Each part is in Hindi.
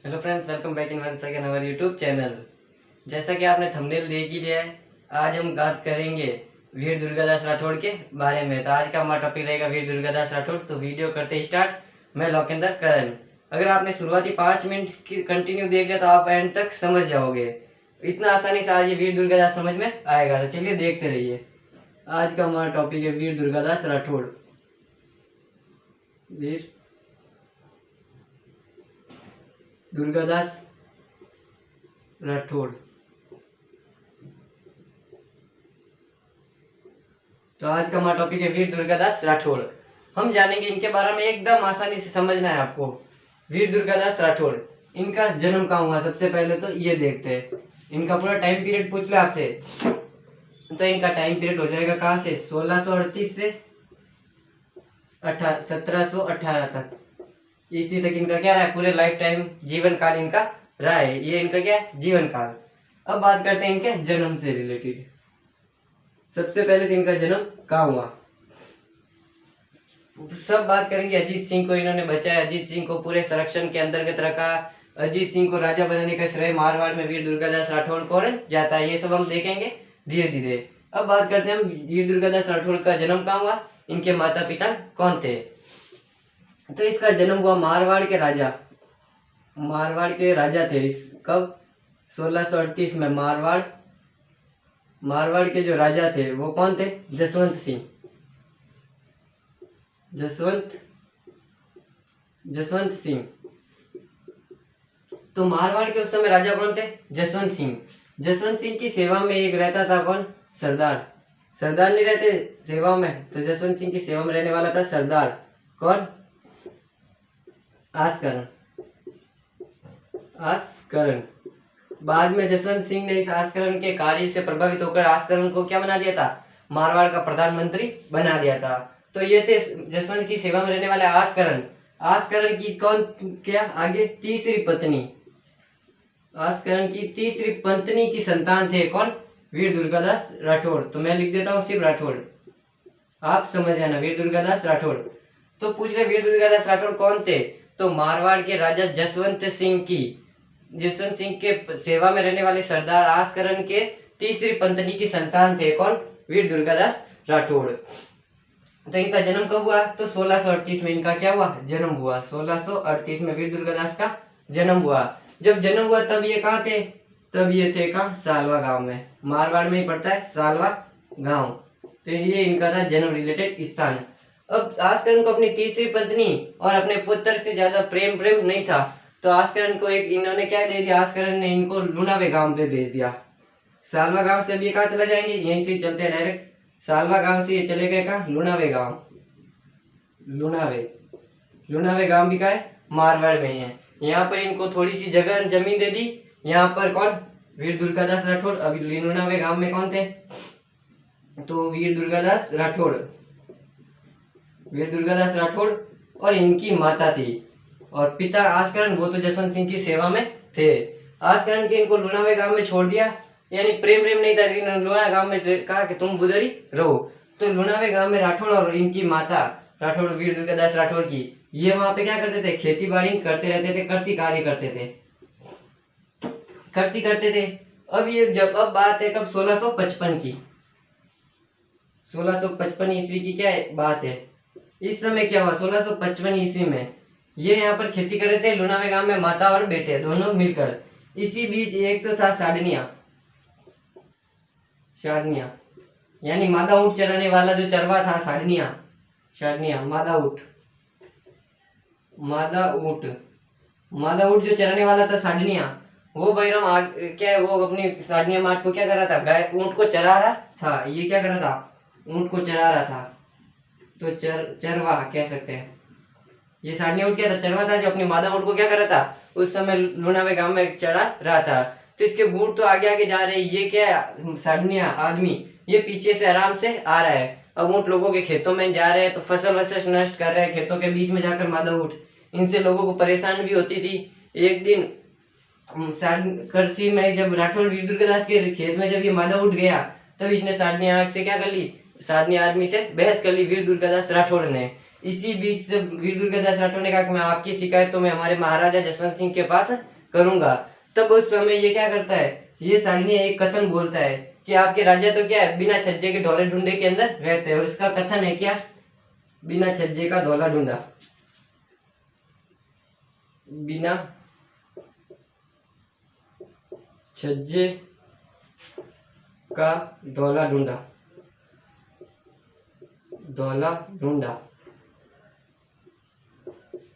Hello friends, welcome back in once again our YouTube channel. जैसा कि आपने थंबनेल देख ही लिया है, आज हम बात करेंगे वीर दुर्गादास राठौड़ के बारे में। तो आज का हमारा टॉपिक रहेगा वीर दुर्गादास राठौड़। तो वीडियो करते स्टार्ट। मैं लोकेंद्र करण। अगर आपने शुरुआती 5 मिनट की कंटिन्यू देख लिया तो आप एंड तक समझ जाओगे। इतना आसानी से आज ये वीर दुर्गादास समझ में आएगा। तो चलिए देखते रहिए। आज का हमारा टॉपिक है वीर दुर्गादास राठौड़। वीर दुर्गादास राठौड़। तो आज का हमारा टॉपिक है वीर दुर्गादास राठौड़। हम जानेंगे इनके बारे में, एकदम आसानी से समझना है आपको। वीर दुर्गादास राठौड़, इनका जन्म कहाँ हुआ, सबसे पहले तो ये देखते हैं। इनका पूरा टाइम पीरियड पूछ ले आपसे, तो इनका टाइम पीरियड हो जाएगा कहाँ से, 1638 से 1718 तक। इसी तक इनका क्या रहा है, पूरे लाइफ टाइम जीवन काल इनका रहा है। ये इनका क्या है, जीवन काल। अब बात करते हैं इनके जन्म से रिलेटेड। सबसे पहले तो इनका जन्म कहाँ हुआ, सब बात करेंगे। अजीत सिंह को इन्होंने बचाया, अजीत सिंह को पूरे संरक्षण के अंतर्गत रखा, अजीत सिंह को राजा बनाने का श्रेय मारवाड़ में वीर दुर्गादास राठौड़ को जाता है। ये सब हम देखेंगे धीरे धीरे। अब बात करते हैं हम वीर दुर्गादास राठौड़ का जन्म कहाँ हुआ, इनके माता पिता कौन थे। तो इसका जन्म हुआ मारवाड़ के राजा थे। इस कब, 1638 में। मारवाड़ के जो राजा थे वो कौन थे, जसवंत सिंह। तो मारवाड़ के उस समय राजा कौन थे, जसवंत सिंह की सेवा में एक रहता था कौन, सरदार नहीं रहते सेवा में, तो जसवंत सिंह की सेवा में रहने वाला था सरदार कौन, आसकरण। बाद में जसवंत सिंह ने इस आसकरण के कार्य से प्रभावित होकर आसकरण को क्या बना दिया था, मारवाड़ का प्रधानमंत्री बना दिया था। तो ये थे जसवंत की सेवा में रहने वाले आसकरण की कौन, क्या आगे, तीसरी पत्नी। आसकरण की तीसरी पत्नी की संतान थे कौन, वीर दुर्गादास राठौड़। तो मैं लिख देता हूँ सिर्फ राठौड़, आप समझ आना, वीर दुर्गादास राठौड़। तो पूछ रहे वीर दुर्गादास राठौड़ कौन थे, तो मारवाड़ के राजा जसवंत सिंह के सेवा में रहने वाले सरदार आसकरण के तीसरी पत्नी की संतान थे कौन, वीर दुर्गादास राठौड़। तो इनका जन्म कब हुआ, तो 1638 में इनका क्या हुआ, जन्म हुआ। 1638 में वीर दुर्गादास का जन्म हुआ। जब जन्म हुआ तब ये कहाँ थे, तब ये थे कहाँ, सालवा गांव में। मारवाड़ में ही पड़ता है सालवा गांव। तो ये इनका था जन्म रिलेटेड स्थान। अब आसकरण को अपनी तीसरी पत्नी और अपने पुत्र से ज्यादा प्रेम नहीं था, तो आसकरण को एक इन्होंने क्या दे दिया, आसकरण ने इनको लुनावे गांव पे भेज दिया। सालवा गांव से अब ये कहाँ चला जाएंगे, यहीं से चलते हैं डायरेक्ट। सालवा गांव से ये चले गए कहाँ, लुनावे गांव। लुनावे गांव भी कहाँ है, मारवाड़ में है। यहाँ पर इनको थोड़ी सी जगह जमीन दे दी। यहाँ पर कौन, वीर दुर्गादास राठौड़। अभी लुनावे गांव में कौन थे, तो वीर दुर्गादास राठौड़ और इनकी माता थी, और पिता आसकरण, वो तो जसवंत सिंह की सेवा में थे। आसकरण के इनको लुनावे गांव में छोड़ दिया, यानी प्रेम नहीं था, लेकिन लुनावे गांव में कहा कि तुम उधर ही रहो। तो लुनावे गांव में राठौड़ और इनकी माता राठौड़, वीर दुर्गादास राठौड़ की, ये वहां पे क्या करते थे, खेती बाड़ी करते रहते थे, कृषि कार्य करते थे। अब ये अब बात है कब, 1655 की। 1655 ईस्वी की क्या है, बात है। इस समय क्या हुआ, 1655 ईस्वी में ये यहाँ पर खेती कर रहे थे, लुनावे गांव में, माता और बेटे दोनों मिलकर। इसी बीच एक तो था साडनिया, यानी मादा ऊंट चराने वाला जो चरवा था, साडनिया मादा ऊंट जो चराने वाला था, साडनिया, वो बैरम क्या है, वो अपनी साडनिया माट को क्या कर रहा था, गाय ऊंट को चरा रहा था। ये क्या कर रहा था, ऊंट को चरा रहा था, तो चरवा कह सकते हैं। ये साडनिया ऊंट क्या था, चरवा था, जो अपनी मादा ऊंट को क्या कर रहा था, उस समय लुनावे गांव में चरा रहा था। तो इसके बूट तो आगे जा रहे, ये क्या, साडनिया आदमी, ये पीछे से आराम से आ रहा है। अब ऊंट लोगों के खेतों में जा रहे हैं, तो फसल नष्ट कर रहे हैं, खेतों के बीच में जाकर मादा ऊंट, इनसे लोगों को परेशान भी होती थी। एक दिन कृषि में जब राठौड़ वीर दुर्गादास के खेत में जब ये मादा ऊंट गया, तब इसने साडनिया से क्या कर ली, साडनिया आदमी से बहस कर ली वीर दुर्गादास राठौड़ ने। इसी बीच से वीर दुर्गादास राठौड़ ने कहा कि मैं आपकी शिकायत तो मैं हमारे महाराजा जसवंत सिंह के पास करूंगा। तब उस समय ये क्या करता है, ये सारणी एक कथन बोलता है कि आपके राजा तो क्या है, बिना छज्जे के ढोले ढूंढे के अंदर रहते हैं। और इसका कथन है क्या, बिना छज्जे का धौला ढूंढा, बिना छज्जे का धौला ढूंढा, धौला ढूंढा,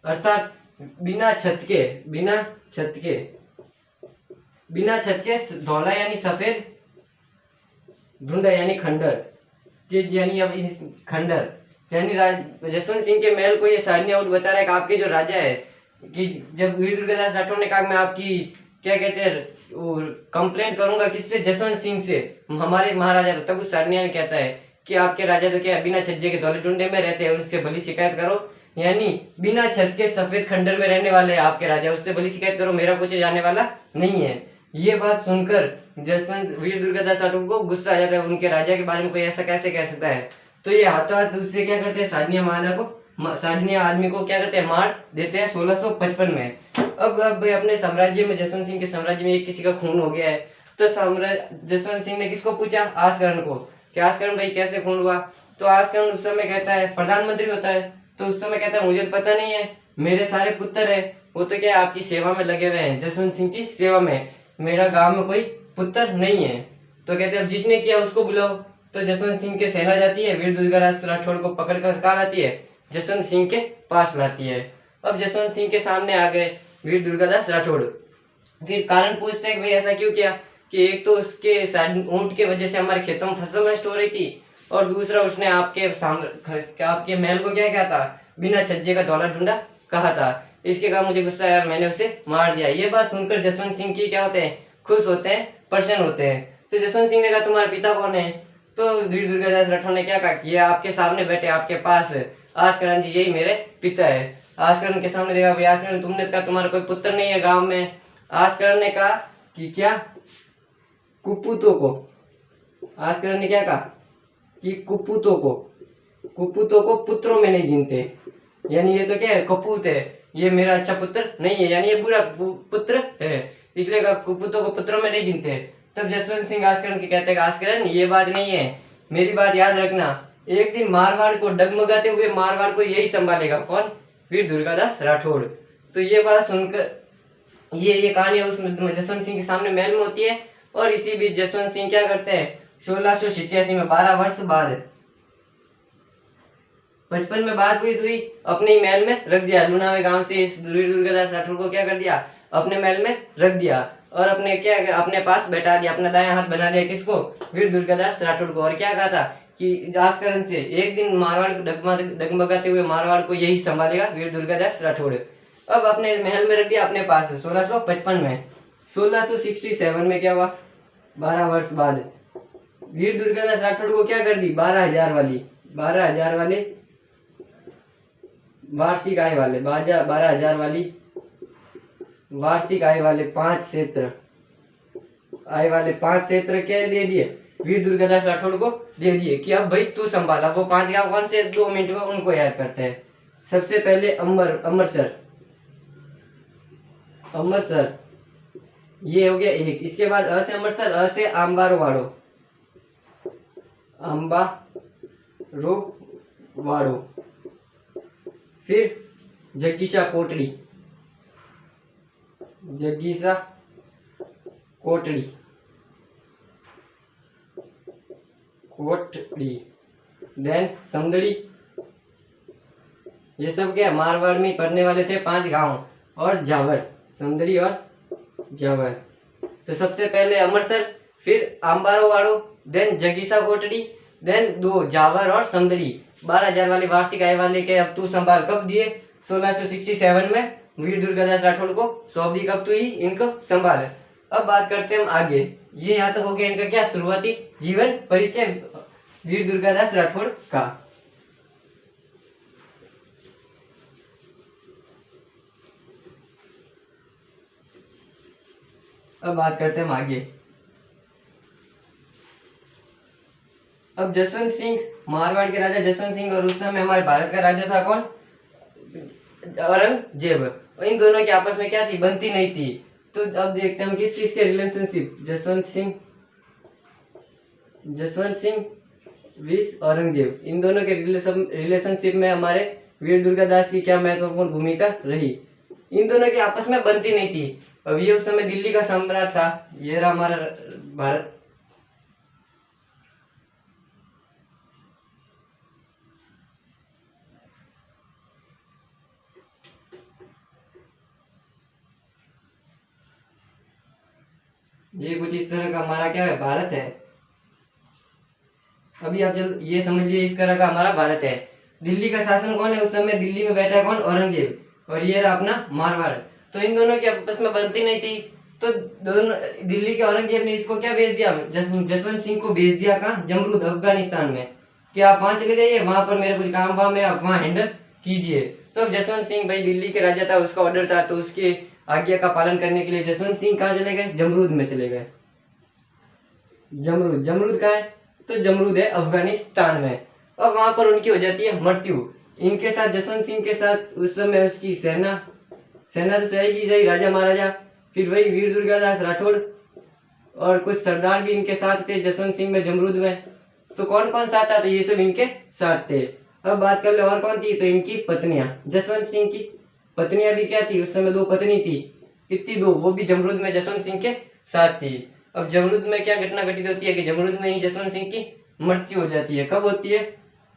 अर्थात बिना छत के, बिना छत के, बिना छत के धौला यानी सफेद, ढूंढा यानी खंडर, कि यानी अब इस खंडर यानी जसवंत सिंह के महल को ये सारणी आउट बता रहा है कि आपके जो राजा है, कि जब वीर दुर्गादास राठौर ने कहा मैं आपकी क्या कहते हैं कंप्लेंट करूंगा किससे, जसवंत सिंह से, हमारे महाराजा, तो तब उस सारणी कहता है कि आपके राजा तो क्या बिना छज्जे के धौले ढूंढे में रहते हैं, उससे भली शिकायत करो। यानी बिना छत के सफेद खंडर में रहने वाले आपके राजा, उससे भली शिकायत करो, मेरा कुछ जाने वाला नहीं है। ये बात सुनकर जसवंत वीर दुर्गादास राठौर को गुस्सा आ जाता है, उनके राजा के बारे में कोई ऐसा कैसे कह सकता है। तो ये हाथों हाथ उससे क्या करते हैं, साधनिया महाराजा को, साधनिया आदमी को क्या करते हैं, मार देते हैं 1655 में। अब अपने साम्राज्य में, जसवंत सिंह के साम्राज्य में एक किसी का खून हो गया है, तो जसवंत सिंह ने किसको पूछा, आसकरण को, कि आसकरण भाई कैसे खून हुआ। तो आसकरण उस समय कहता है, प्रधानमंत्री होता है, तो उस समय कहता है मुझे तो पता नहीं है, मेरे सारे पुत्र है वो तो क्या आपकी सेवा में लगे हुए हैं, जसवंत सिंह की सेवा में, मेरा गांव में कोई पुत्र नहीं है। तो कहते हैं अब जिसने किया उसको बुलाओ। तो जसवंत सिंह के सेना जाती है, वीर दुर्गादास राठौर को पकड़कर कहाँ लाती है, जसवंत सिंह के पास लाती है। अब जसवंत सिंह के सामने आ गए वीर दुर्गादास राठौर, फिर कारण पूछते हैं कि भाई ऐसा क्यों किया, कि एक तो उसके ऊंट के वजह से हमारे खेतों में फसल नष्ट हो रही थी, और दूसरा उसने आपके महल को क्या कहा था, बिना छज्जे का धौला ढूंढा कहा था, इसके कारण मुझे गुस्सा आया, मैंने उसे मार दिया। ये बात सुनकर जसवंत सिंह की क्या होते हैं, खुश होते हैं, प्रसन्न होते हैं। तो जसवंत सिंह ने कहा तुम्हारा पिता कौन है, तो वीर दुर्गादास राठौर ने क्या कहा कि आपके सामने बैठे आपके पास आसकरण जी, यही मेरे पिता है। आसकरण के सामने देखा, भाई आसकरण तुमने कहा तुम्हारा कोई पुत्र नहीं है गांव में। आसकरण ने कहा कि क्या, कुपूतों को, आसकरण ने क्या कहा कि कुपूतों को पुत्रों में नहीं गिनते, यानी ये तो क्या है, कपूत है, ये मेरा अच्छा पुत्र नहीं है, यानी ये बुरा पुत्र है, इसलिए कुपूतों को पुत्रों में नहीं गिनते। तब जसवंत सिंह आसकरण के कहते हैं, आसकरण ये बात नहीं है, मेरी बात याद रखना, एक दिन मारवाड़ को डगमगाते हुए मारवाड़ को यही संभालेगा, कौन, वीर दुर्गादास राठौर। तो ये बात सुनकर ये कहानी उस जसवंत सिंह के सामने महल में होती है। और इसी बीच जसवंत सिंह क्या करते हैं, 1687 में 12 वर्ष बाद, 55 में बात हुई अपने ही महल में रख दिया, लुनावे गांव से इस वीर दुर्गादास राठौर को क्या कर दिया, अपने महल में रख दिया, और अपने क्या अपने पास बैठा दिया, अपना दायां हाथ बना दिया, किसको, वीर दुर्गादास राठौर को। और क्या कहा था कि आसकरण से एक दिन मारवाड़ को डगमगाते हुए मारवाड़ को यही संभालेगा, वीर दुर्गादास राठौर। अब अपने महल में रख दिया अपने पास 1655 में। 1667 में क्या हुआ, 12 वर्ष बाद वीर दुर्गादास राठौर को क्या कर दी, 12,000 वाले वार्षिक आय वाले 12,000 वाली वार्षिक आय वाले 5 क्षेत्र, आय वाले 5 क्षेत्र क्या दे दिए, वीर दुर्गादास राठौर को दे दिए कि अब भाई तू संभाला। वो 5 गांव कौन से, 2 मिनट में उनको याद करते हैं। सबसे पहले अमृतसर, ये हो गया एक। इसके बाद अ से अमृतसर, अ से आंबारोवाड़ो, फिर जगीशा कोटड़ी, देन समदड़ी। ये सब क्या मारवाड़ में पढ़ने वाले थे 5 गांव, और जावर, समदड़ी और जावर। तो सबसे पहले अमृतसर, फिर आंबारोवाड़ो, देन जगीशा कोटड़ी, देन 2 जावर और समदड़ी। 12,000 वाले वार्षिक आय वाले के अब तू संभाल कब दिए, 1667 में वीर दुर्गादास राठौर को सौंप दी, कब तू ही इनको संभाल। अब बात करते हैं हम आगे। ये यहाँ तक हो गया इनका क्या, शुरुआती जीवन परिचय वीर दुर्गादास राठौर का। अब बात करते हैं हम आगे। अब जसवंत सिंह, मारवाड़ के राजा जसवंत सिंह, और उस समय हमारे भारत का राजा था कौन, औरंगजेब। इन दोनों की आपस में क्या थी, बनती नहीं थी। तो अब देखते हैं हम किस चीज के रिलेशनशिप, जसवंत सिंह विस औरंगजेब, इन दोनों के रिलेशनशिप में हमारे वीर दुर्गादास की क्या महत्वपूर्ण भूमिका रही। इन दोनों की आपस में बनती नहीं थी। अब ये उस समय दिल्ली का सम्राट था, ये रहा हमारा भारत। ये कुछ इस तरह का हमारा क्या है, भारत है। अभी आप चल ये समझ लीजिए इस तरह का हमारा भारत है। दिल्ली का शासन कौन है उस समय, दिल्ली में बैठा है कौन, औरंगजेब, और ये रहा अपना मारवाड़। तो इन दोनों की आपस में बनती नहीं थी, तो दोनों दिल्ली के औरंगजेब ने इसको क्या भेज दिया, जसवंत सिंह को भेज दिया कहाँ, जमरूद अफगानिस्तान में, कि आप वहां चले जाइए, वहां पर मेरे कुछ काम वाम है, आप वहां हैंडल कीजिए। तो अब जसवंत सिंह भाई दिल्ली के राजा था, उसका ऑर्डर था, तो उसके आज्ञा का पालन करने के लिए जसवंत सिंह कहाँ चले गए, जमरूद में चले गए। जमरूद कहाँ है, तो जमरूद है अफगानिस्तान में। अब वहां पर उनकी हो जाती है मृत्यु। इनके साथ जसवंत सिंह के साथ उस समय उसकी सेना तो सही की जाए, राजा महाराजा, फिर वही वीर दुर्गादास राठौड़ और कुछ सरदार भी इनके साथ थे जसवंत सिंह में, जमरूद में। तो कौन कौन साथ था, तो ये सब इनके साथ थे। अब बात कर ले और कौन थी, तो इनकी पत्नियां, जसवंत सिंह की पत्नियां भी क्या थी, उस समय 2 पत्नी थी, कितनी 2, वो भी जमरूद में जसवंत सिंह के साथ थी। अब जमरूद में क्या घटना घटित होती है कि जमरूद में ही जसवंत सिंह की मृत्यु हो जाती है। कब होती है,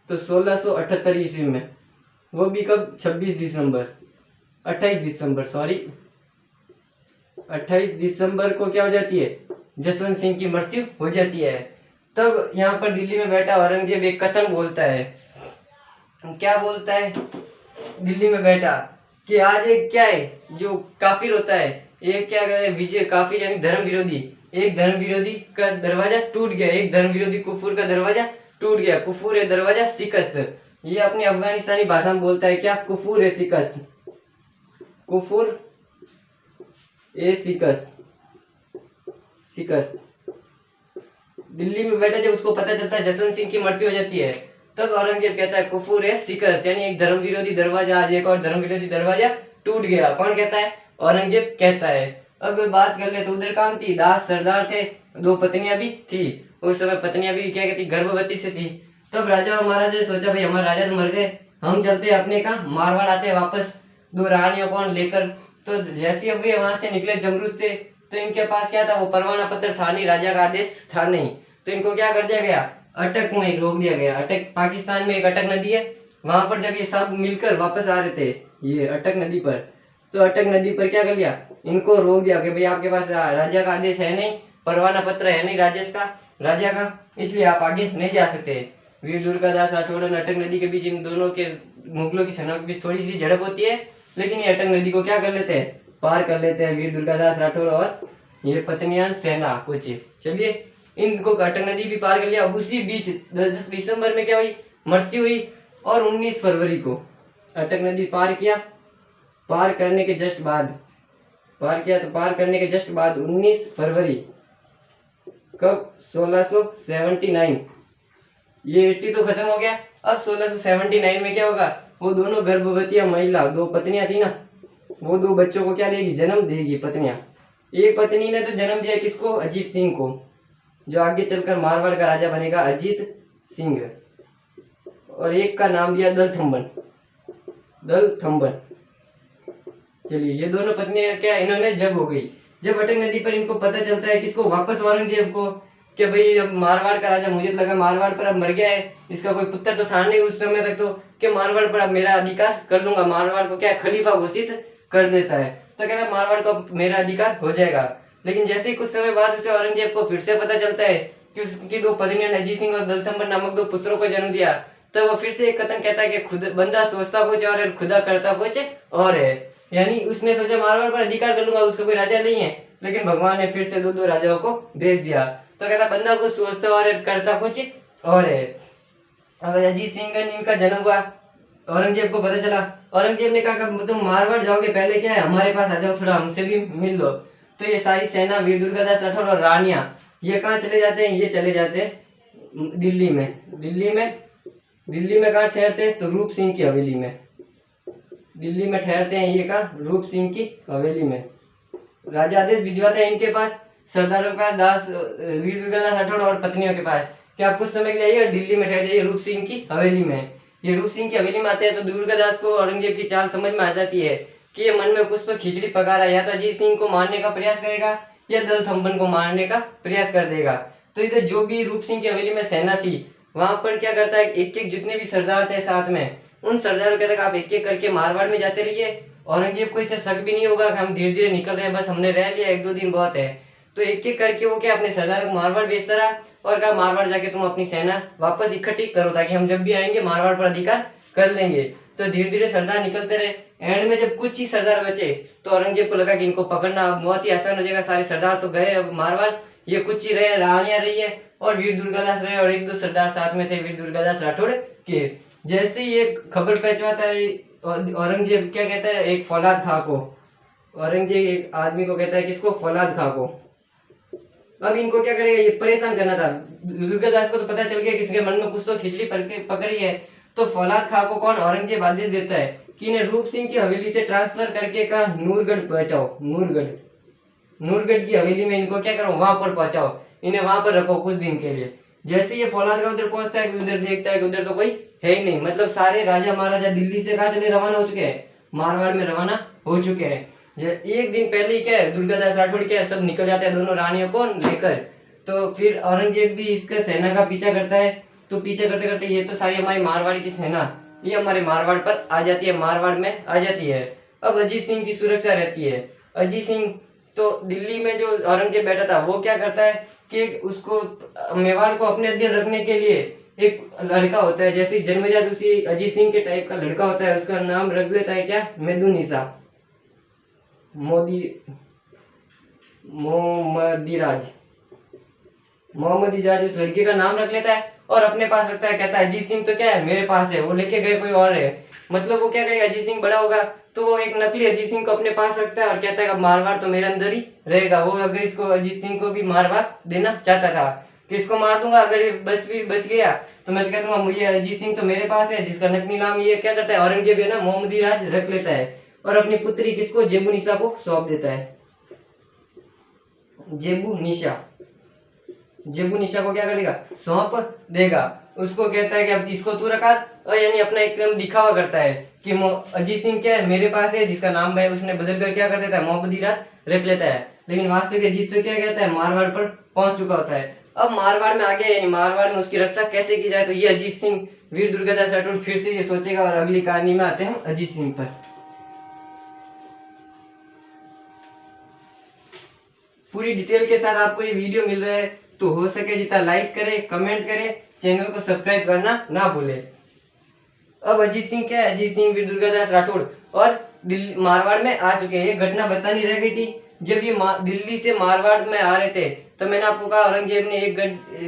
तो 1678 ईस्वी में, वो भी कब, 28 दिसंबर को क्या हो जाती है, जसवंत सिंह की मृत्यु हो जाती है। तब यहाँ पर दिल्ली में बैठा औरंगजेब एक कथन बोलता है, क्या बोलता है, दिल्ली में बैठा कि आज एक क्या है, जो काफिर होता है, एक क्या कहते हैं, विजय काफिर यानी धर्म विरोधी, एक धर्म विरोधी का दरवाजा टूट गया, एक धर्म विरोधी कुफूर का दरवाजा टूट गया, कुफूर है दरवाजा शिकस्त। ये अपनी अफगानिस्तानी भाषा में बोलता है क्या, कुफूर है शिकस्त, कुफूर ए शिकस्त, शिकस्त। दिल्ली में बैठा जब उसको पता चलता है जसवंत सिंह की मृत्यु हो जाती है, तब औरंगजेब कहता है कुफूर है शिकस्त, यानी एक धर्म विरोधी दरवाजा, आज एक और धर्म विरोधी दरवाजा टूट गया। कौन कहता है, औरंगजेब कहता है। अब बात कर ले तो उधर कौन थी, दास सरदार थे, 2 पत्नियां भी थी, उस समय पत्नियां भी क्या कहती, गर्भवती से थी। तब राजा और महाराजा ने सोचा भाई हमारे राजा तो मर गए, हम चलते अपने कहाँ, मारवाड़ आते हैं वापस 2 रानियों को लेकर। तो जैसे अब ये वहां से निकले जमरूद से, तो इनके पास क्या था, वो परवाना पत्र था नहीं, राजा का आदेश था नहीं, तो इनको क्या कर दिया गया, अटक में रोक दिया गया। अटक पाकिस्तान में एक अटक नदी है, वहां पर जब ये सब मिलकर वापस आ रहे थे ये अटक नदी पर, तो अटक नदी पर क्या कर लिया, इनको रोक दिया कि भाई आपके पास राजा का आदेश है नहीं, परवाना पत्र है नहीं राजा का, इसलिए आप आगे नहीं जा सकते। वीर दुर्गादास राठौड़ और अटक नदी के बीच, इन दोनों के मुगलों की सेना के बीच थोड़ी सी झड़प होती है, लेकिन ये अटक नदी को क्या कर लेते हैं, पार कर लेते हैं वीर दुर्गादास राठौड़ और ये पत्नियां सेना कुछ। चलिए इनको अटक नदी भी पार कर लिया। अब उसी बीच 10 दिसंबर में क्या हुई, मृत्यु हुई, और 19 फरवरी को अटक नदी पार किया। पार करने के जस्ट बाद, पार किया तो पार करने के जस्ट बाद 19 फरवरी कब, 1679, ये 80 तो खत्म हो गया। अब 1679 में क्या होगा, वो दोनों गर्भवती महिला, 2 पत्नियां थी ना, वो 2 बच्चों को क्या देगी, जन्म देगी पत्नियां। एक पत्नी ने तो जन्म दिया किसको, अजीत सिंह को, जो आगे चलकर मारवाड़ का राजा बनेगा, अजीत सिंह, और एक का नाम दिया दलथम्बन। चलिए ये दोनों पत्नियां क्या इन्होंने जब हो गई, जब अटक नदी पर इनको पता चलता है किसको, वापस औरंगजेब को, कि भाई अब मारवाड़ का राजा, मुझे लगा मारवाड़ पर अब मर गया है, इसका कोई पुत्र तो था नहीं उस समय तक, तो कि मारवाड़ पर अब मेरा अधिकार कर लूंगा, मारवाड़ को क्या खलीफा घोषित कर देता है, तो कहता है मारवाड़ को मेरा अधिकार हो जाएगा। लेकिन जैसे ही कुछ समय बाद उसे औरंगजेब को फिर से पता चलता है कि उसकी 2 पत्नियों ने अजीत सिंह और दलथम्बर नामक 2 पुत्रों को जन्म दिया, तो वो फिर से एक कथन कहता है कि खुद बंदा सोचता कुछ और है, खुदा करता कुछ और है। यानी उसने सोचा मारवाड़ पर अधिकार कर लूंगा, उसका कोई राजा नहीं है, लेकिन भगवान ने फिर से 2 राजाओं को भेज दिया। तो कहता बंदा कुछ सोचता और है, करता कुछ और है। अब अजीत सिंह इनका जन्म हुआ, औरंगजेब को पता चला, औरंगजेब ने कहा तुम मारवाड़ जाओगे, पहले क्या है हमारे पास आ जाओ, थोड़ा हमसे भी मिल लो। तो ये सारी सेना, वीर दुर्गादास राठौड़ और रानियां, ये कहाँ चले जाते हैं, ये चले जाते हैं दिल्ली में। दिल्ली में कहाँ ठहरते हैं, तो रूप सिंह की हवेली में, दिल्ली में ठहरते हैं ये कहाँ, रूप सिंह की हवेली में। राजा आदेश भिजवाता है इनके पास, सरदारों के पास, वीर दुर्गादास राठौड़ और पत्नियों के पास, कि आप कुछ समय के लिए आइए और दिल्ली में ठहर जाइए, रूप सिंह की हवेली में। ये रूप सिंह की हवेली में आते हैं तो दुर्गादास को औरंगजेब की चाल समझ में आ जाती है कि ये मन में कुछ तो खिचड़ी पका रहा है, या तो अजीत सिंह को मारने का प्रयास करेगा या दल थम्बन को मारने का प्रयास कर देगा। तो इधर जो भी रूप सिंह की हवेली में सेना थी वहां पर क्या करता है, एक एक जितने भी सरदार थे साथ में, उन सरदारों के तक आप एक एक करके मारवाड़ में जाते रहिए। औरंगजेब को इससे शक भी नहीं होगा कि हम धीरे धीरे निकल रहे हैं, बस हमने रह लिया, 1-2 दिन बहुत है। तो एक एक करके वो क्या अपने सरदारों को मारवाड़ भेजता रहा और कहा मारवाड़ जाके तुम अपनी सेना वापस इकट्ठी करो ताकि हम जब भी आएंगे मारवाड़ पर अधिकार कर लेंगे। तो धीरे धीरे सरदार निकलते रहे। एंड में जब कुछ ही सरदार बचे तो औरंगजेब को लगा कि इनको पकड़ना बहुत ही आसान हो जाएगा, सारे सरदार तो गए अब मारवाड़, ये कुछ ही रहे, रानियां रही है और वीर दुर्गादास रहे और 1-2 सरदार साथ में थे वीर दुर्गादास राठौड़ के। जैसे ही ये खबर पहुंचवाता है औरंगजेब क्या कहता है, एक फौलाद खां को, औरंगजेब एक आदमी को कहता है किसको, फौलाद खां को। अब इनको क्या करेगा, ये परेशान करना था। दुर्गादास को तो पता चल गया किसके मन में कुछ तो खिचड़ी पकड़ी है। तो फौलाद खां को कौन, औरंगजेब आदेश देता है कि इन्हें रूप सिंह की हवेली से ट्रांसफर करके कहा नूरगढ़ पहुंचाओ, नूरगढ़ की हवेली में इनको क्या करो, वहां पर पहुंचाओ, इन्हें वहां पर रखो कुछ दिन के लिए। जैसे ये फौलाद खां उधर पहुंचता है, उधर देखता है कि उधर तो कोई है ही नहीं, मतलब सारे राजा महाराजा दिल्ली से कहा चले रवाना हो चुके हैं, मारवाड़ में रवाना हो चुके हैं। एक दिन पहले ही क्या है, दुर्गादास राठौड़ क्या है, सब निकल जाते हैं दोनों रानियों को लेकर। तो फिर औरंगजेब भी इसका सेना का पीछा करता है। तो पीछा करते करते ये तो सारी हमारी मारवाड़ की सेना ये हमारे मारवाड़ पर आ जाती है, मारवाड़ में आ जाती है। अब अजीत सिंह की सुरक्षा रहती है। अजीत सिंह तो दिल्ली में जो औरंगजेब बैठा था वो क्या करता है कि उसको मेवाड़ को अपने अधीन रखने के लिए एक लड़का होता है, जैसे जन्मजात उसी अजीत सिंह के टाइप का लड़का होता है, उसका नाम रख देता है क्या, मेदुनिसा मोहम्मदीराज उस लड़के का नाम रख लेता है और अपने पास रखता है। कहता है अजीत सिंह तो क्या है मेरे पास है, वो लेके गए कोई और है। मतलब वो क्या करेगा, अजीत सिंह बड़ा होगा तो वो एक नकली अजीत सिंह को अपने पास रखता है और कहता है अब मारवाड़ तो मेरे अंदर ही रहेगा। वो अगर इसको अजीत सिंह को भी मारवाड़ देना चाहता था कि इसको मार दूंगा, अगर ये बच गया तो मैं कह दूंगा मुझे अजीत सिंह तो मेरे पास है, जिसका नकली नाम ये क्या करता है औरंगजेब है ना, मोहम्मदीराज रख लेता है और अपनी पुत्री किसको, जेबुनिसा को सौंप देता है। जेबुनिसा को क्या करेगा, सौंप देगा। उसको कहता है कि अब इसको तू रखा, और यानी अपना एकदम दिखावा करता है कि अजीत सिंह क्या है मेरे पास है, जिसका नाम है उसने बदल कर क्या कर देता है, मोहम्मदीराज रख लेता है। लेकिन वास्तविक अजीत सिंह क्या कहता है, मारवाड़ पर पहुंच चुका होता है। अब मारवाड़ में आ गया, यानी मारवाड़ में उसकी रक्षा कैसे की जाए, तो ये अजीत सिंह वीर दुर्गादास राठौड़ फिर से ये सोचेगा। और अगली कहानी में आते हैं हम अजीत सिंह पर। पूरी डिटेल के साथ आपको ये वीडियो मिल रहा है तो हो सके जितना लाइक करें, कमेंट करें, चैनल को सब्सक्राइब करना ना भूले। अब अजीत सिंह क्या है, अजीत सिंह वीर दुर्गादास राठौड़ और दिल्ली मारवाड़ में आ चुके हैं। ये घटना बतानी रह गई थी, जब ये दिल्ली से मारवाड़ में आ रहे थे तो मैंने आपको कहा औरंगजेब ने एक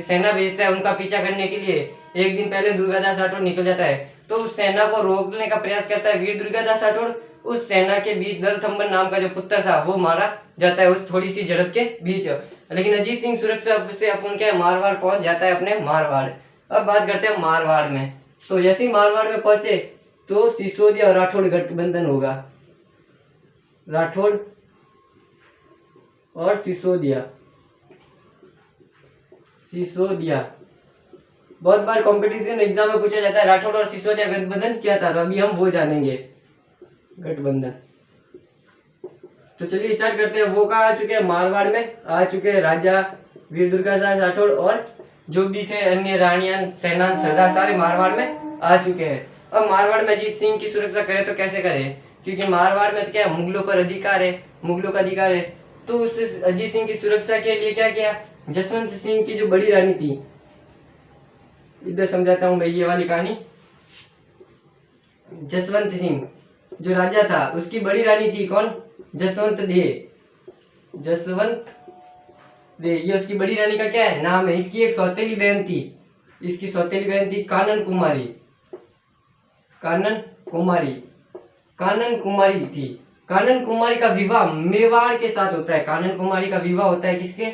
सेना भेजता है उनका पीछा करने के लिए। एक दिन पहले दुर्गादास राठौड़ निकल जाता है तो उस सेना को रोकने का प्रयास करता है वीर दुर्गादास राठौड़। उस सेना के बीच दल थम्बन नाम का जो पुत्र था वो मारा जाता है उस थोड़ी सी झड़प के बीच। लेकिन अजीत सिंह सुरक्षा से अपन क्या मारवाड़ पहुंच जाता है अपने मारवाड़। अब बात करते हैं मारवाड़ में। तो जैसे ही मारवाड़ में पहुंचे तो सिसोदिया और राठौड़ गठबंधन होगा। राठौड़ और सिसोदिया बहुत बार कंपटीशन एग्जाम में पूछा जाता है राठौड़ और सिसोदिया गठबंधन क्या था, तो अभी हम वो जानेंगे गठबंधन। तो चलिए स्टार्ट करते हैं। वो कहाँ आ चुके हैं, मारवाड़ में आ चुके हैं राजा वीर दुर्गादास राठौड़ और जो भी थे अन्य रानियां सेना सरदार सारे मारवाड़ में आ चुके हैं। अब मारवाड़ में अजीत सिंह की सुरक्षा करे तो कैसे करे, क्योंकि मारवाड़ में तो क्या मुगलों पर अधिकार है, मुगलों का अधिकार है। तो उस अजीत सिंह की सुरक्षा के लिए क्या किया, जसवंत सिंह की जो बड़ी रानी थी, इधर समझाता हूँ मैं ये वाली कहानी। जसवंत सिंह जो राजा था उसकी बड़ी रानी थी कौन, जसवंत दे, ये उसकी बड़ी रानी का क्या है नाम है। इसकी एक सौतेली बहन थी, इसकी सौतेली बहन थी कानन कुमारी थी। कानन कुमारी का विवाह मेवाड़ के साथ होता है। कानन कुमारी का विवाह होता है किसके,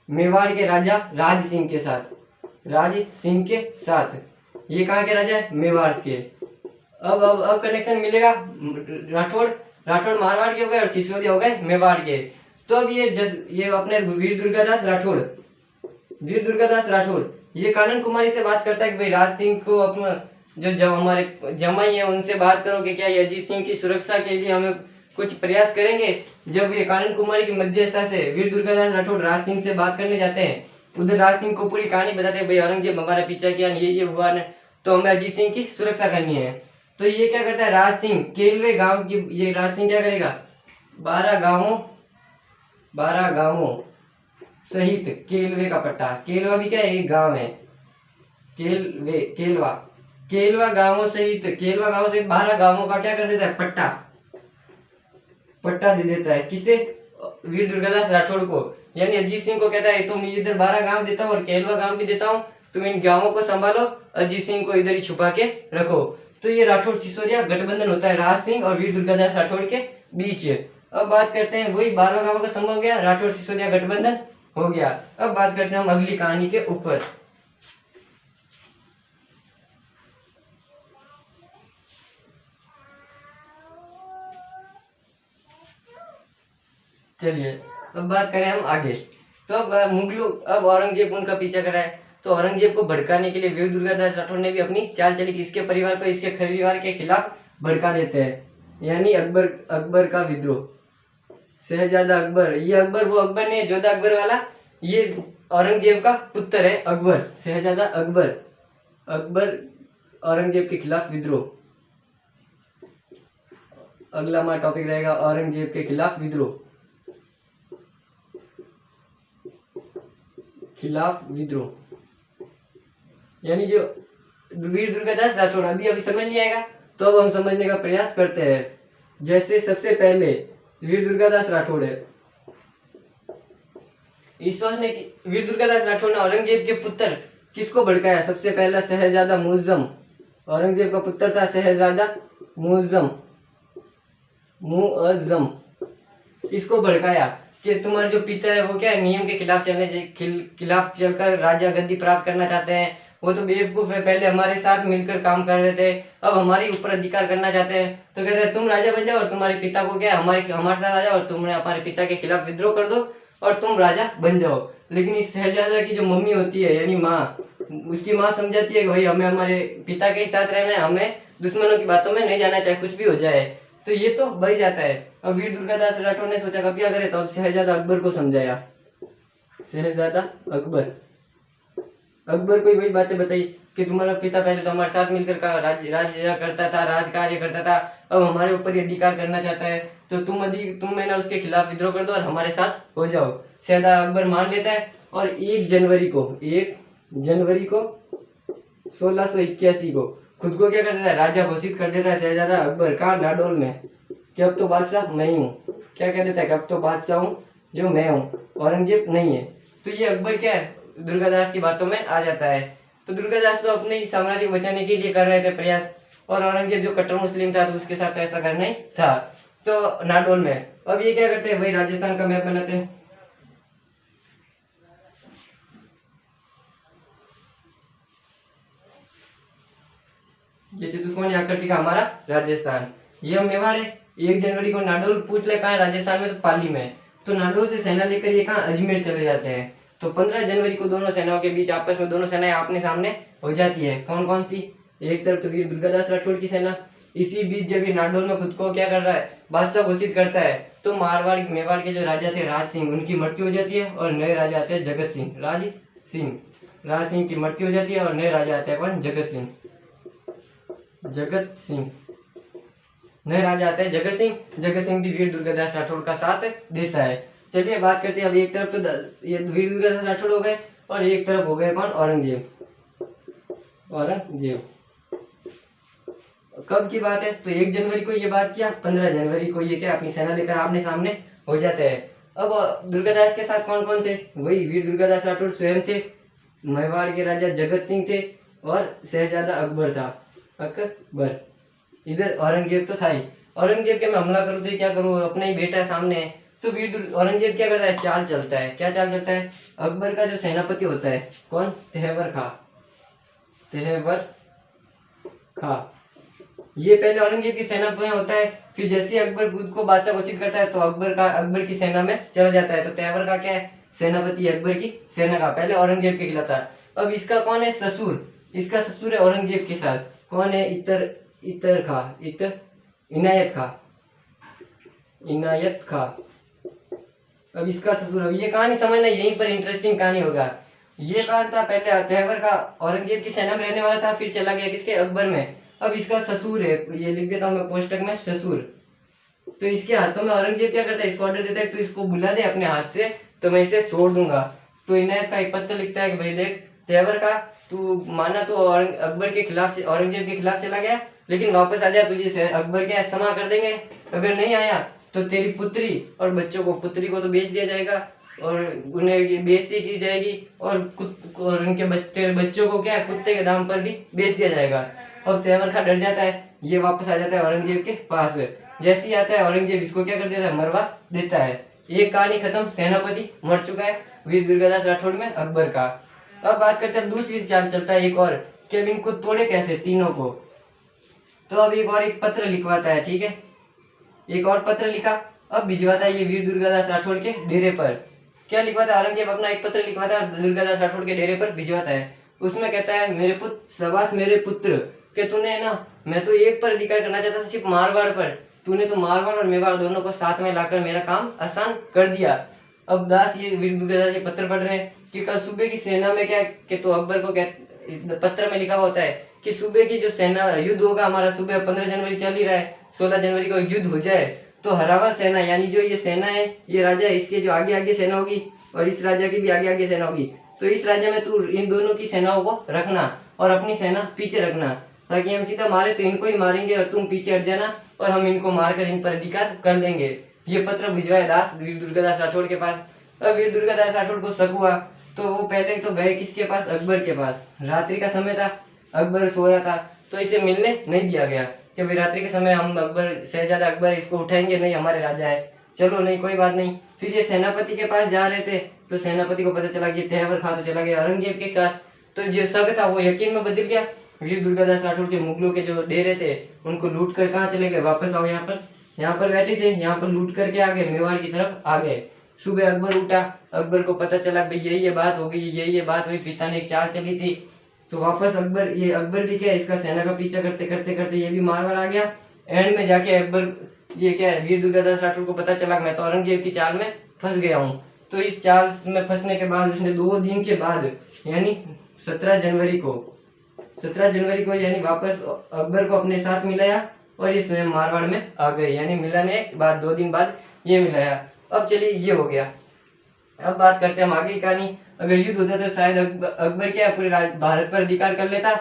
मेवाड़ के राजा राज सिंह के साथ। ये कहाँ के राजा है, मेवाड़ के। अब कनेक्शन मिलेगा, राठौड़ मारवाड़ के हो गए और सिसोदिया हो गए मेवाड़ के। तो अब ये अपने वीर दुर्गादास राठौड़ ये कानन कुमारी से बात करता है कि भाई राज सिंह को अपना जो हमारे जमाई है उनसे बात करो कि क्या ये अजीत सिंह की सुरक्षा के लिए हमें कुछ प्रयास करेंगे। जब ये कानन कुमारी की मध्यस्थता से वीर दुर्गादास राठौड़ राज सिंह से बात करने जाते हैं, उधर राज सिंह को पूरी कहानी बताते हैं, भाई औरंगजेब हमारा पीछा किया, ये हुआ न, तो हमें अजीत सिंह की सुरक्षा करनी है। तो ये क्या करता है राज सिंह केलवे गांव की, ये राज सिंह क्या करेगा 12 गांवों सहित केलवे का पट्टा, केलवा भी क्या है एक गांव है, केलवा गांवों सहित 12 गांवों का क्या कर देता है पट्टा दे देता है। किसे? वीर दुर्गादास राठौड़ को। यानी अजीत सिंह को कहता है तुम इधर 12 गांव देता हूँ और केलवा गांव भी देता हूँ, तुम इन गांवों को संभालो, अजीत सिंह को इधर ही छुपा के रखो। तो ये राठौड़ सिसोदिया गठबंधन होता है राज सिंह और वीर दुर्गादास राठौड़ के बीच। अब बात करते हैं, वही 12 गांवों का संभव हो गया, राठौड़ सिसोदिया गठबंधन हो गया। अब बात करते हैं हम अगली कहानी के ऊपर। चलिए अब बात करें हम आगे। तो अब मुगलों, अब औरंगजेब उनका पीछा कराए, तो औरंगजेब को भड़काने के लिए वीर दुर्गादास राठौड़ ने भी अपनी चाल चली कि इसके परिवार को इसके परिवार के खिलाफ भड़का देते हैं। यानी अकबर का विद्रोह, शहजादा अकबर, ये अकबर वो अकबर नहीं है जोधा अकबर वाला, ये औरंगजेब का पुत्र है अकबर, शहजादा अकबर औरंगजेब के खिलाफ विद्रोह। अगला हमारा टॉपिक रहेगा औरंगजेब के खिलाफ विद्रोह। यानी जो वीर दुर्गादास राठौड़, अभी समझ नहीं आएगा तो अब हम समझने का प्रयास करते हैं। जैसे सबसे पहले वीर दुर्गादास राठौड़ है, वीर दुर्गादास राठौड़ ने औरंगजेब के पुत्र किसको भड़काया? सबसे पहला शहजादा मुअज्जम, औरंगजेब का पुत्र था शहजादा मुअज्जम, इसको भड़काया कि तुम्हारे जो पिता है वो क्या है नियम के खिलाफ चलकर राजा गद्दी प्राप्त करना चाहते हैं, वो तो बेवकूफ है, पहले हमारे साथ मिलकर काम कर रहे थे, अब हमारे ऊपर अधिकार करना चाहते हैं। तो कहते हैं तुम राजा बन जाओ और तुम्हारे पिता को क्या हमारे साथ आ जाओ और तुमने हमारे पिता के खिलाफ विद्रोह कर दो और तुम राजा बन जाओ। लेकिन इस शहजादा की जो मम्मी होती है यानी माँ, उसकी माँ समझाती है कि भाई हमें हमारे पिता के ही साथ रहना है, हमें दुश्मनों की बातों में नहीं जाना, चाहे कुछ भी हो जाए। तो ये तो बच जाता है। अब वीर दुर्गादास राठौड़ ने सोचा कब क्या करे, तो अब शहजादा अकबर को समझाया, शहजादा अकबर को वही बातें बताई कि तुम्हारा पिता पहले तो हमारे साथ मिलकर का राज्य करता था, राज कार्य करता था, अब हमारे ऊपर अधिकार करना चाहता है, तो तुम है ना उसके खिलाफ विद्रोह कर दो और हमारे साथ हो जाओ। शहजादा अकबर मान लेता है और 1 जनवरी को 1681 को खुद को क्या कर देता है राजा घोषित कर देता है शहजादा अकबर का नाडोल में, कि अब तो बादशाह मैं ही हूँ। क्या कह देता है कि अब तो बादशाह हूँ जो मैं हूँ, औरंगजेब नहीं है। तो ये अकबर क्या है दुर्गादास की बातों में आ जाता है। तो दुर्गादास तो अपने ही साम्राज्य को बचाने के लिए कर रहे थे प्रयास, और औरंगजेब जो कट्टर मुस्लिम था तो उसके साथ ऐसा करना ही था। तो नाडोल में अब ये क्या करते हैं, वही राजस्थान का मैप बनाते हैं। ये चतुष्कोणीय आकृति का हमारा राजस्थान, ये मेवाड़ है। 1 जनवरी को नाडोल पूछ ले कहाँ है राजस्थान में, तो पाली में। तो नाडोल से सेना लेकर ये कहाँ अजमेर चले जाते हैं। तो 15 जनवरी को दोनों सेनाओं के बीच आपस में दोनों सेनाएं आमने सामने हो जाती है। कौन कौन सी? एक तरफ तो वीर दुर्गादास राठौड़ की सेना, इसी बीच जब ये नाडोल में खुद को क्या कर रहा है बादशाह घोषित करता है, तो मेवाड़ के जो राजा थे राज सिंह, उनकी मृत्यु हो जाती है और नए राजा आते हैं जगत सिंह। राज सिंह की मृत्यु हो जाती है और नए राजा आते हैं कौन? जगत सिंह। नए राजा आते हैं जगत सिंह भी वीर दुर्गादास राठौड़ का साथ देता है। चलिए बात करते हैं अब एक तरफ तो ये वीर दुर्गादास राठौड़ हो गए और एक तरफ हो गए कौन? औरंगजेब। कब की बात है? तो 1 जनवरी को ये बात किया, 15 जनवरी को ये क्या अपनी सेना लेकर आमने सामने हो जाते हैं। अब दुर्गादास के साथ कौन कौन थे? वही वीर दुर्गादास राठौड़ स्वयं थे, मेवाड़ के राजा जगत सिंह थे और शहजादा अकबर था। इधर औरंगजेब तो था ही। औरंगजेब के मैं हमला करूँ तो क्या करूँ, अपना ही बेटा सामने है। तो औरंगजेब क्या करता है? चाल चलता है। क्या चाल चलता है? अकबर का जो सेनापति होता है कौन? तेहवर खा। ये पहले औरंगजेब की सेना में होता है फिर जैसे ही अकबर खुद को बादशाह घोषित करता है तो अकबर की सेना में चला जाता है। तो तैवर का क्या है, सेनापति अकबर की सेना का, पहले औरंगजेब के खिलाफ था। अब इसका कौन है, ससुर, इसका ससुर है औरंगजेब के साथ, कौन है, इनायत खा। अब इसका ससुर, अब ये कहानी समझना, यहीं पर इंटरेस्टिंग कहानी होगा। ये कहा था पहले तैवर का औरंगजेब की सेना में रहने वाला था, फिर चला गया किसके, अकबर में। अब इसका ससुर है, ये लिख देता हूँ मैं कोष्टक में, ससुर। तो इसके हाथों में औरंगजेब क्या करता है, इसको ऑर्डर देता है तो इसको बुला दे अपने हाथ से तो मैं इसे छोड़ दूंगा। तो इनायत का एक पत्र लिखता है कि भाई देख तैवर का, तू माना तो अकबर के खिलाफ, औरंगजेब के खिलाफ चला गया, लेकिन वापस आ जा, तुझे अकबर क्या क्षमा कर देंगे। अगर नहीं आया तो तेरी पुत्री और बच्चों को, पुत्री को तो बेच दिया जाएगा और उन्हें बेइज्जती की जाएगी, और उनके तेरे बच्चों को क्या है, कुत्ते के दाम पर भी बेच दिया जाएगा। और तैवर का डर जाता है, ये वापस आ जाता है औरंगजेब के पास। जैसे ही आता है औरंगजेब इसको क्या कर देता है, मरवा देता है। एक कहानी खत्म, सेनापति मर चुका है वीर दुर्गादास राठौड़ में अकबर का। अब बात करते हैं दूसरी चाल चलता है एक और, कि अब इनको तोड़े कैसे तीनों को। तो अब एक पत्र लिखवाता है, ठीक है, एक और पत्र लिखा, अब भिजवाता है ये वीर दुर्गादास राठौड़ के डेरे पर। क्या लिखवाता है, औरंगजेब अपना एक पत्र लिखवाता है दुर्गादास राठौड़ के डेरे पर भिजवाता है। उसमें कहता है, मेरे पुत्र, शाबाश मेरे पुत्र, कि तूने ना, मैं तो एक पर अधिकार करना चाहता था सिर्फ मारवाड़ पर, तूने तो मारवाड़ और मेवाड़ दोनों को साथ में लाकर मेरा काम आसान कर दिया। अब दास ये वीर दुर्गादास ये पत्र पढ़ रहे हैं कि कल सूबे की सेना में क्या, कि तो अकबर को क्या पत्र में लिखा हुआ होता है कि सूबे की जो सेना युद्ध होगा हमारा, सुबह 15 जनवरी चल ही रहा है, 16 जनवरी को युद्ध हो जाए तो हरावा सेना, यानी जो ये सेना है, ये राजा है, इसके जो आगे आगे सेना होगी और इस राजा की भी आगे आगे सेना होगी, तो इस राज्य में तू इन दोनों की सेनाओं को रखना और अपनी सेना पीछे रखना, ताकि हम सीधा मारे तो इनको ही मारेंगे और तुम पीछे हट जाना और हम इनको मारकर इन पर अधिकार कर लेंगे। ये पत्र भिजवाए दास वीर दुर्गादास राठौड़ के पास। अब वीर दुर्गादास राठौड़ को शक हुआ तो वो पहले तो गए किसके पास, अकबर के पास। रात्रि का समय था, अकबर सो रहा था, तो इसे मिलने नहीं दिया गया कि भाई रात्रि के समय हम अकबर, शहजादा अकबर इसको उठाएंगे नहीं, हमारे राजा है, चलो नहीं कोई बात नहीं। फिर ये सेनापति के पास जा रहे थे तो सेनापति को पता चला कि तैवर खा तो चला गया औरंगजेब के पास। तो जो शक था वो यकीन में बदल गया। वीर दुर्गादास राठौड़ के मुगलों के जो डेरे थे उनको लूट कर कहाँ चले गए, वापस आओ यहाँ पर बैठे थे, यहाँ पर लूट करके आ गए, मेवाड़ की तरफ आ गए। सुबह अकबर उठा, अकबर को पता चला भाई यही ये बात हो गई, यही ये बात हुई, पिता ने एक चाल चली थी। तो वापस अकबर भी क्या, इसका सेना का पीछा करते करते करते ये भी मारवाड़ आ गया। एंड में जाके अकबर, ये क्या है, वीर दुर्गादास राठौड़ को पता चला मैं तो औरंगजेब की चाल में फंस गया हूँ। तो इस चाल में फंसने के बाद उसने 2 दिन के बाद, यानी 17 जनवरी को यानी वापस अकबर को अपने साथ मिलाया और ये स्वयं मारवाड़ में आ गए, यानी मिलाने के बाद 2 दिन बाद ये मिलाया। अब चलिए ये हो गया। अब बात करते हैं हम आगे की कहानी। अगर युद्ध होता तो शायद अकबर क्या पूरे भारत पर अधिकार कर लेता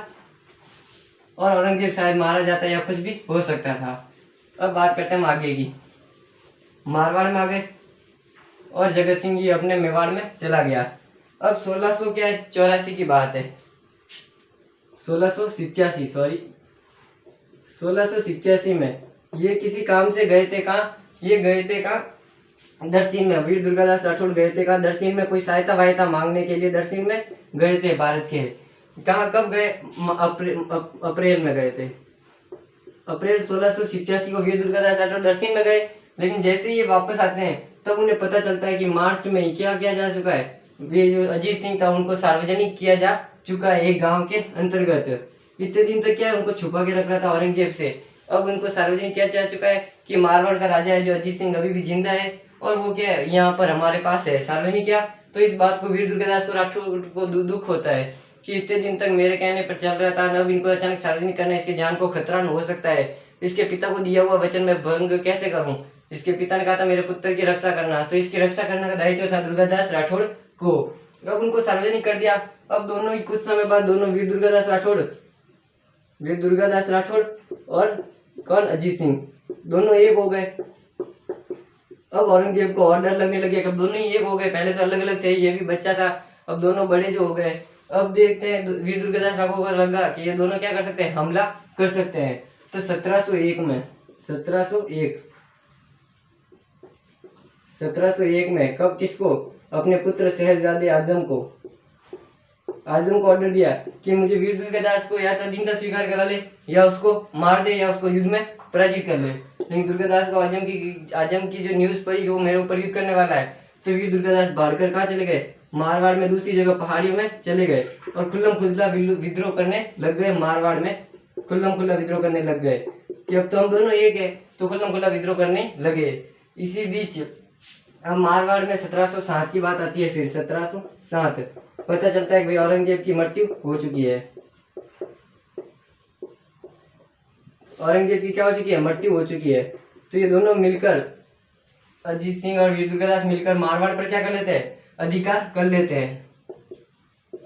और औरंगजेब शायद मारा जाता या कुछ भी हो सकता था। अब बात करते हैं हम आगे की। मारवाड़ में आ गए और जगत सिंह जी अपने मेवाड़ में चला गया। अब 1684 की बात है, 1687 में ये किसी काम से गए थे कहाँ, ये गए थे कहाँ, दरसिन में। वीर दुर्गादास राठौड़ गए थे कहाँ, दरसिन में, कोई सहायता वायता मांगने के लिए दरसिन में गए थे भारत के। कहाँ कब गए, अप्रैल में गए थे, अप्रैल 1687 को वीर दुर्गादास राठौड़ दरसिन में गए। लेकिन जैसे ही ये वापस आते हैं तब उन्हें पता चलता है कि मार्च में ही क्या किया जा चुका है, ये जो अजीत सिंह था उनको सार्वजनिक किया जा चुका है एक गांव के अंतर्गत। इतने दिन तक क्या है, उनको छुपा के रख रहा था औरंगजेब से, अब उनको सार्वजनिक किया जा चुका है कि मारवाड़ का राजा है जो अजीत सिंह अभी भी जिंदा है और वो क्या है यहाँ पर हमारे पास है, सार्वजनिक किया। तो इस बात को वीर दुर्गादास को राठौड़ को दुख होता है कि इतने दिन तक मेरे कहने पर चल रहा था, अब इनको अचानक सार्वजनिक करना, इसकी जान को खतरा हो सकता है, इसके पिता को दिया हुआ वचन में भंग कैसे करूं। इसके पिता ने कहा था मेरे पुत्र की रक्षा करना, तो इसकी रक्षा करने का दायित्व था दुर्गादास राठौड़ को। अब उनको सार्वजनिक कर दिया। अब दोनों ही कुछ समय बाद दोनों वीर दुर्गादास राठौड़ और कौन, अजीत सिंह, दोनों एक हो गए। अब औरंगजेब को और डर लगने लगे, अब दोनों ही एक हो गए, पहले तो अलग अलग थे, ये भी बच्चा था, अब दोनों बड़े जो हो गए। अब देखते हैं वीर दुर्गादास राठौड़ को लगा कि ये दोनों क्या कर सकते हैं, हमला कर सकते हैं। तो 1701 में कब, किसको, अपने पुत्र शहजादे आजम को, आजम को ऑर्डर दिया कि मुझे वीर दुर्गादास को या तो दीनता स्वीकार करा ले या उसको मार दे या उसको युद्ध में पराजित कर ले। लेकिन दुर्गादास को आजम की जो न्यूज पड़ी कि वो मेरे ऊपर युद्ध करने वाला है, तो वीर दुर्गादास भागकर कहाँ चले गए, मारवाड़ में दूसरी जगह पहाड़ियों में चले गए और खुल्लम खुल्ला विद्रोह करने लग गए। मारवाड़ में खुल्लम खुल्ला विद्रोह करने लग गए कि अब तो हम दोनों एक है, तो खुल्लम खुल्ला विद्रोह करने लगे। इसी बीच अब मारवाड़ में 1707 की बात आती है। फिर 1707 पता चलता है कि भाई औरंगजेब की मृत्यु हो चुकी है। औरंगजेब की क्या हो चुकी है, मृत्यु हो चुकी है। तो ये दोनों मिलकर, अजीत सिंह और वीर दुर्गादास मिलकर मारवाड़ पर क्या कर लेते हैं, अधिकार कर लेते हैं।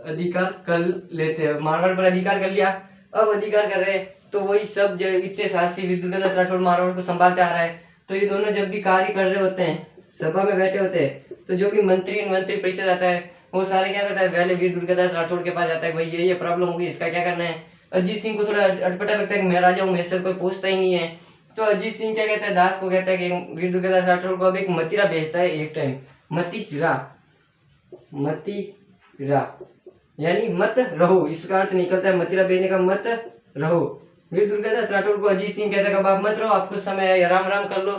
अधिकार कर लेते हैं, मारवाड़ पर अधिकार कर लिया। अब अधिकार कर रहे तो वही सब जो इतने साल से वीर दुर्गादास राठौड़ मारवाड़ को संभालते आ रहा है। तो ये दोनों जब भी कार्य कर रहे होते हैं, सभा में बैठे होते हैं, तो जो भी मंत्री परिषद आता है वो सारे क्या करता है, पहले वीर दुर्गादास राठौड़ के पास जाता है, भाई ये प्रॉब्लम होगी, इसका क्या करना है। अजीत सिंह को थोड़ा अटपटा लगता है कि मैं राजा हूँ, मेरे से कोई पूछता ही नहीं है। तो अजीत सिंह क्या कहता है, दास को कहता है कि वीर दुर्गादास राठौड़ को अब एक मतीरा भेजता है एक टाइम। मतीरा यानी मत रहो, इसका अर्थ निकलता है मतीरा भेजने का, मत रहो। वीर दुर्गादास राठौड़ को अजीत सिंह कहता है कि आप मत रहो, आप कुछ समय है, आराम आराम कर लो।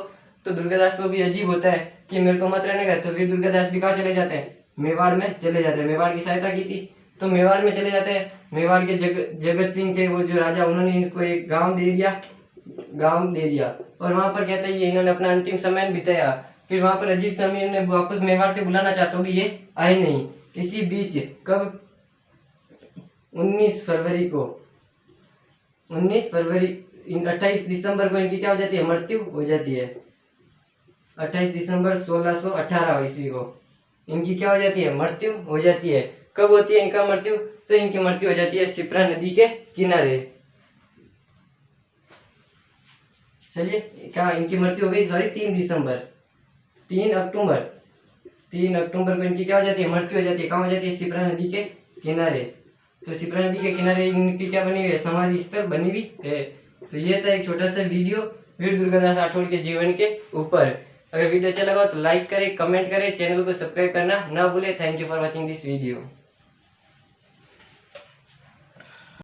तो दुर्गादास को भी अजीब होता है कि मेरे को मत रहने का। तो वीर दुर्गादास भी कहाँ चले जाते हैं, मेवाड़ में चले जाते हैं। मेवाड़ की सहायता की थी तो मेवाड़ में चले जाते हैं। मेवाड़ के जगत सिंह थे वो जो राजा, उन्होंने इसको एक गांव दे दिया और वहां पर कहते हैं इन्होंने अपना अंतिम समय बिताया। फिर वहां पर अजीत सिंह ने वापस मेवाड़ से बुलाना चाहते भी ये आए नहीं। इसी बीच कब 19 फरवरी 28 दिसंबर को इनकी क्या हो जाती है, मृत्यु हो जाती है। 28 दिसंबर 1618 ईस्वी को इनकी क्या हो जाती है, मृत्यु हो जाती है। कब होती है इनका मृत्यु, तो इनकी मृत्यु हो जाती है शिप्रा नदी के किनारे। चलिए क्या इनकी मृत्यु हो गई, सॉरी 3 अक्टूबर को इनकी क्या हो जाती है, मृत्यु हो जाती है। कहाँ हो जाती है, शिप्रा नदी के किनारे। तो शिप्रा नदी के किनारे इनकी क्या बनी हुई है, समाधि स्थल बनी हुई है। तो ये था एक छोटा सा वीडियो वीर दुर्गादास राठौड़ के जीवन के ऊपर। अगर वीडियो अच्छा लगा तो लाइक करें, कमेंट करें, चैनल को सब्सक्राइब करना ना भूले। Thank you for watching this video.